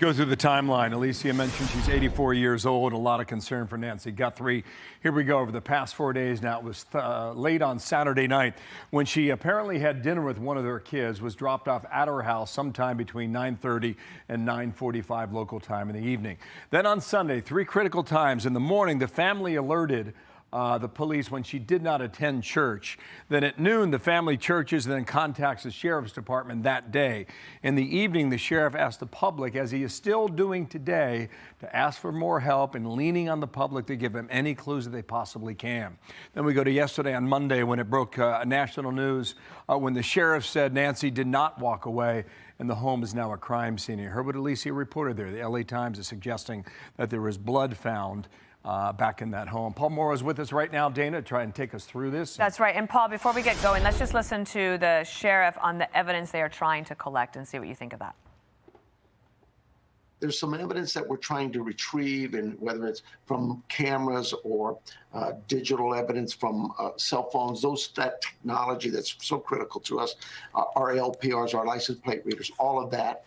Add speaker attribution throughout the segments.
Speaker 1: Go through the timeline. Alicia mentioned she's 84 years old. A lot of concern for Nancy Guthrie. Here we go. Over the past 4 days now, it was late on Saturday night when she apparently had dinner with one of her kids, was dropped off at her house sometime between 9:30 and 9:45 local time in the evening. Then on Sunday, 3 critical times in the morning, the family alerted the police when she did not attend church. Then at noon, the family churches and then contacts the sheriff's department that day. In the evening, the sheriff asked the public, as he is still doing today, to ask for more help and leaning on the public to give him any clues that they possibly can. Then we go to yesterday on Monday when it broke national news when the sheriff said Nancy did not walk away and the home is now a crime scene. You heard what Alicia reported there. The LA Times is suggesting that there was blood found back in that home. Paul Mauro is with us right now, Dana, to try and take us through this.
Speaker 2: That's right. And Paul, before we get going, let's just listen to the sheriff on the evidence they are trying to collect and see what you think of that.
Speaker 3: There's some evidence that we're trying to retrieve, and whether it's from cameras or digital evidence from cell phones, that technology that's so critical to us, our LPRs, our license plate readers, all of that.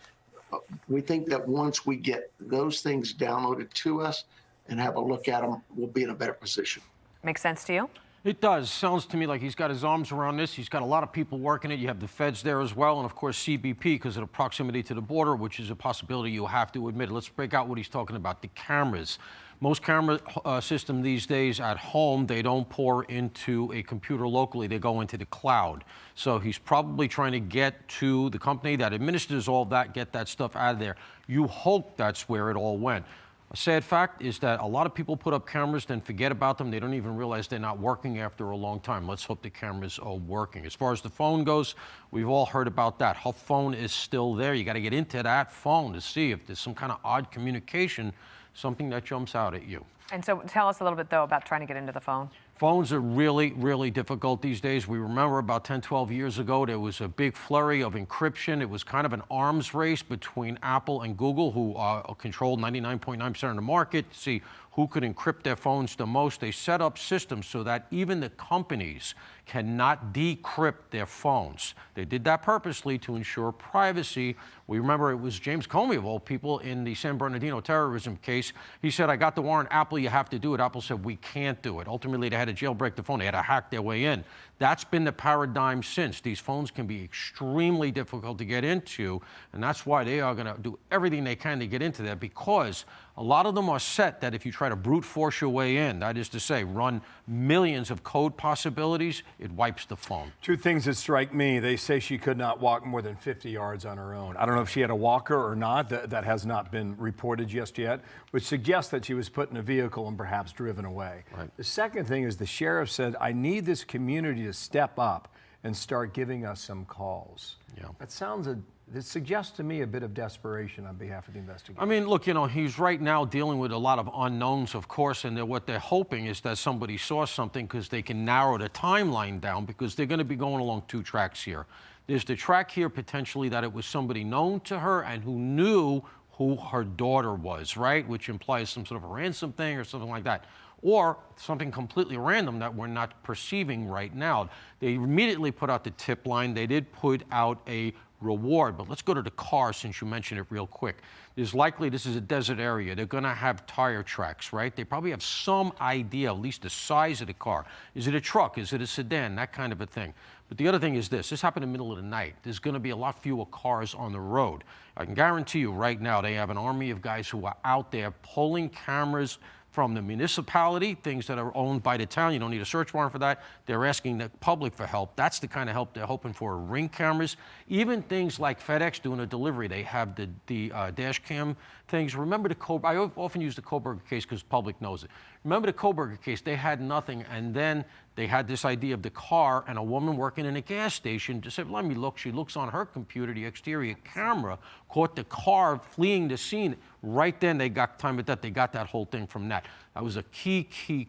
Speaker 3: We think that once we get those things downloaded to us and have a look at them, we'll be in a better position.
Speaker 2: Makes sense to you?
Speaker 4: It does. Sounds to me like he's got his arms around this. He's got a lot of people working it. You have the feds there as well, and of course CBP because of the proximity to the border, which is a possibility you have to admit. Let's break out what he's talking about, the cameras. Most camera system these days at home, they don't pour into a computer locally. They go into the cloud. So he's probably trying to get to the company that administers all that, get that stuff out of there. You hope that's where it all went. A sad fact is that a lot of people put up cameras, then forget about them. They don't even realize they're not working after a long time. Let's hope the cameras are working. As far as the phone goes, we've all heard about that. Her phone is still there. You got to get into that phone to see if there's some kind of odd communication, something that jumps out at you. And
Speaker 2: so tell us a little bit, though, about trying to get into the phone.
Speaker 4: Phones are really, really difficult these days. We remember about 10, 12 years ago, there was a big flurry of encryption. It was kind of an arms race between Apple and Google, who controlled 99.9% of the market, to see who could encrypt their phones the most. They set up systems so that even the companies cannot decrypt their phones. They did that purposely to ensure privacy. We remember it was James Comey, of all people, in the San Bernardino terrorism case. He said, I got the warrant, Apple, you have to do it. Apple said, we can't do it. Ultimately, they had to jailbreak the phone. They had to hack their way in. That's been the paradigm since. These phones can be extremely difficult to get into, and that's why they are going to do everything they can to get into there, because a lot of them are set that if you try to brute force your way in, that is to say, run millions of code possibilities, it wipes the phone.
Speaker 1: 2 things that strike me. They say she could not walk more than 50 yards on her own. I don't know if she had a walker or not. That has not been reported just yet, which suggests that she was put in a vehicle and perhaps driven away. Right. The second thing is the sheriff said, I need this community to step up and start giving us some calls. Yeah. That sounds it suggests to me a bit of desperation on behalf of the investigation.
Speaker 4: I mean, look, you know, he's right now dealing with a lot of unknowns, of course, and what they're hoping is that somebody saw something because they can narrow the timeline down, because they're going to be going along 2 tracks here. There's the track here potentially that it was somebody known to her and who knew who her daughter was, right? Which implies some sort of a ransom thing or something like that. Or something completely random that we're not perceiving right now. They immediately put out the tip line. They did put out a reward, but let's go to the car since you mentioned it real quick. There's likely, this is a desert area, they're going to have tire tracks, right? They probably have some idea, at least the size of the car. Is it a truck? Is it a sedan? That kind of a thing. But the other thing is this happened in the middle of the night. There's going to be a lot fewer cars on the road. I can guarantee you right now they have an army of guys who are out there pulling cameras from the municipality, things that are owned by the town. You don't need a search warrant for that. They're asking the public for help. That's the kind of help they're hoping for. Ring cameras, even things like FedEx doing a delivery. They have the dash cam things. Remember the I often use the Koberger case because the public knows it. Remember the Koberger case? They had nothing, and then they had this idea of the car, and a woman working in a gas station just said, let me look. She looks on her computer, the exterior camera caught the car fleeing the scene. Right then, they got time with that. They got that whole thing from that. That was a key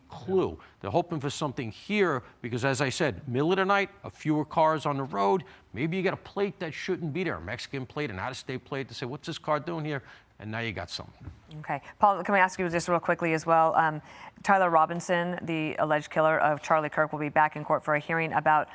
Speaker 4: clue. Yeah. They're hoping for something here because, as I said, middle of the night, a fewer cars on the road. Maybe you get a plate that shouldn't be there, a Mexican plate, an out-of-state plate to say, what's this car doing here? And now you got something.
Speaker 2: Okay. Paul, can we ask you just real quickly as well? Tyler Robinson, the alleged killer of Charlie Kirk, will be back in court for a hearing about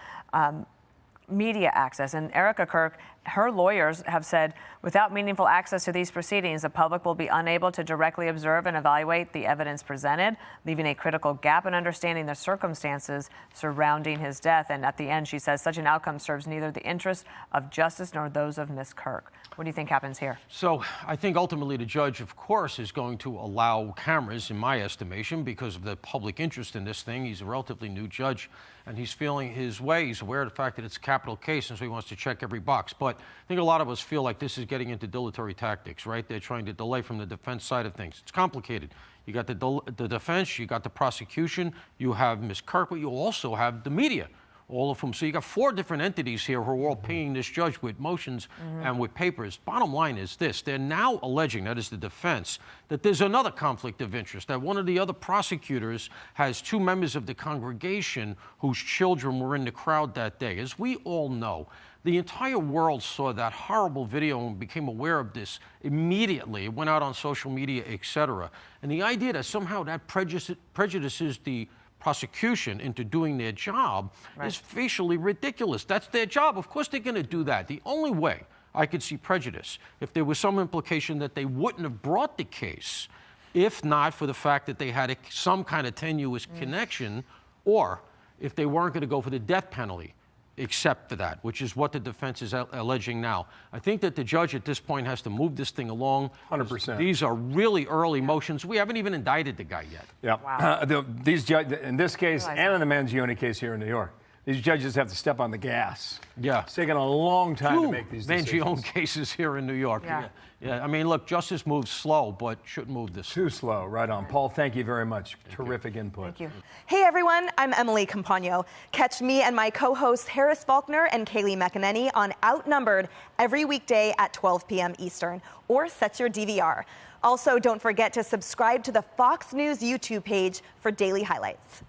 Speaker 2: media access. And Erica Kirk, her lawyers have said, without meaningful access to these proceedings, the public will be unable to directly observe and evaluate the evidence presented, leaving a critical gap in understanding the circumstances surrounding his death. And at the end, she says, such an outcome serves neither the interests of justice nor those of Miss Kirk. What do you think happens here?
Speaker 4: So I think ultimately the judge, of course, is going to allow cameras, in my estimation, because of the public interest in this thing. He's a relatively new judge, and he's feeling his way. He's aware of the fact that it's a capital case, and so he wants to check every box. But I think a lot of us feel like this is getting into dilatory tactics, right? They're trying to delay from the defense side of things. It's complicated. You got the defense, you got the prosecution, you have Ms. Kirk, but you also have the media, all of whom. So you got 4 different entities here who are all paying this judge with motions and with papers. Bottom line is this: they're now alleging, that is the defense, that there's another conflict of interest, that one of the other prosecutors has 2 members of the congregation whose children were in the crowd that day. As we all know, the entire world saw that horrible video and became aware of this immediately. It went out on social media, etc. And the idea that somehow that prejudices the prosecution into doing their job is facially ridiculous. That's their job. Of course they're going to do that. The only way I could see prejudice, if there was some implication that they wouldn't have brought the case, if not for the fact that they had some kind of tenuous connection, or if they weren't going to go for the death penalty, except for that, which is what the defense is alleging now. I think that the judge at this point has to move this thing along.
Speaker 1: 100%.
Speaker 4: These are really early motions. We haven't even indicted the guy yet.
Speaker 1: Yeah.
Speaker 2: Wow.
Speaker 1: These in this case and in the Mangione case here in New York, these judges have to step on the gas.
Speaker 4: Yeah.
Speaker 1: It's taken a long time to make these decisions.
Speaker 4: Mangione cases here in New York.
Speaker 2: Yeah.
Speaker 4: I mean, look, justice moves slow, but shouldn't move this.
Speaker 1: Too slow. Right on. Paul, thank you very much. Terrific input.
Speaker 2: Thank you.
Speaker 5: Hey everyone, I'm Emily Campagno. Catch me and my co-hosts Harris Faulkner and Kaylee McEnany on Outnumbered every weekday at 12 p.m. Eastern, or set your DVR. Also, don't forget to subscribe to the Fox News YouTube page for daily highlights.